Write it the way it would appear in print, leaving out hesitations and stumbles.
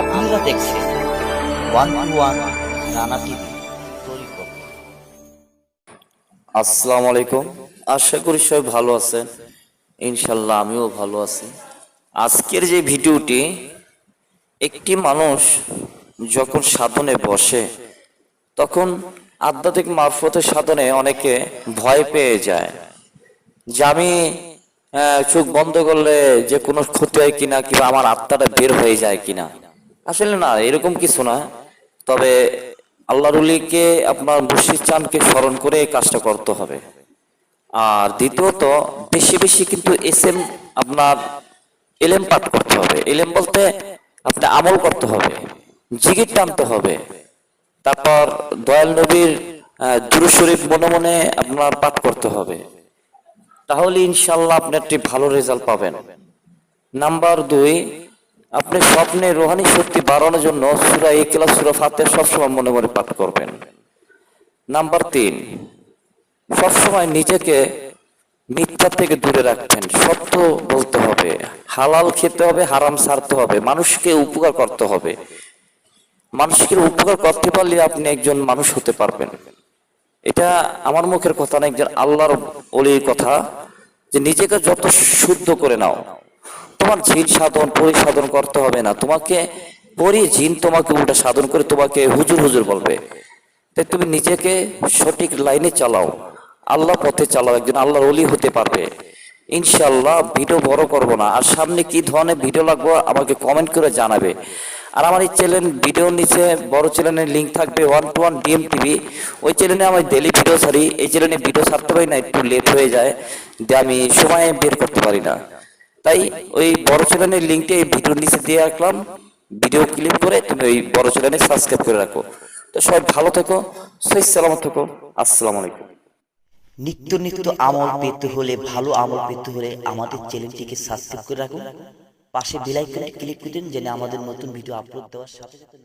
আপনারা দেখছেন one two one Rana TV. আসসালামু আলাইকুম। আশা করি সবাই ভালো আছেন। ইনশাল্লাহ আমিও ভালো আছি। আজকের যে ভিডিওটি, একটি মানুষ যখন সাধনে বসে তখন আধ্যাত্মিক মারফতের সাধনে অনেকে ভয় পেয়ে যায় যে আমি চোখ বন্ধ করলে যে কোনো ক্ষতি হয় কিনা, কিংবা আমার আত্মাটা বের হয়ে যায় কিনা। আসলে না, এরকম কিছু না। তবে আল্লাহর ওলিকে, আপনার মুর্শিদ চাঁদকে স্মরণ করে এই কাজটা করতে হবে। আর দ্বিতীয়ত, বেশি বেশি কিন্তু আপনার এলেম পাঠ করতে হবে। এলেম বলতে আপনি আমল করতে হবে, জিকির টানতে হবে। তারপর দয়াল নবীর দুরূদ শরীফ মনে মনে আপনার পাঠ করতে হবে। তাহলে ইনশাল্লাহ আপনি একটি ভালো রেজাল্ট পাবেন। নাম্বার 2, আপনি স্বপ্নে রোহানি শক্তি বাড়ানোর জন্য সূরা ইখলাস, সূরা ফাতিহা সবসময় মনে মনে পাঠ করবেন। নাম্বার 3, সবসময় নিজেকে মিথ্যা থেকে দূরে রাখবেন। সত্য বলতে হবে, হালাল খেতে হবে, হারাম ছাড়তে হবে, মানুষকে উপকার করতে হবে। মানুষকে উপকার করতে পারলে আপনি একজন মানুষ হতে পারবেন। এটা আমার মুখের কথা না, একজন আল্লাহর ওলির কথা, যে নিজেকে যত শুদ্ধ করে নাও। তোমার জিন সাধন পরিসাধন করতে হবে না, তোমাকে জিন তোমাকে উল্টা সাধন করে তোমাকে হুজুর হুজুর বলবে। তাই তুমি নিজেকে সঠিক লাইনে চালাও, আল্লাহ পথে চালাও, একজন আল্লাহর ওলি হতে পারবে ইনশাল্লাহ। ভিডিও বড় করব না। আর সামনে কি ধরনের ভিডিও লাগবে আমাকে কমেন্ট করে জানাবে। আর আমার এই চ্যানেল ভিডিওর নিচে বড় চ্যানেলের লিঙ্ক থাকবে, 1 to 1 ডিএম টিভি। ওই চ্যানেলে আমি ডেলি ভিডিও ছাড়ি। এই চ্যানেলে ভিডিও ছাড়তে পারি না, একটু লেট হয়ে যায়, যে আমি সময় বের করতে পারি না। তাই ওই বড় চ্যানেলের লিঙ্কটা এই ভিডিওর নিচে দিয়ে রাখলাম। ভিডিও ক্লিক করে তুমি ওই বড় চ্যানেলে সাবস্ক্রাইব করে রাখো। তো সবাই ভালো থেকো, সহি সালামত থেকো। আসসালামু আলাইকুম। নিত্য নিত্য আমল পেতে হলে, ভালো আমল পেতে হলে আমাদের চ্যানেলটিকে সাবস্ক্রাইব করে রাখুন। পাশে বেল আইকনে ক্লিক করে দিন, যেন আমাদের নতুন ভিডিও আপলোড দেওয়ার সাথে সাথে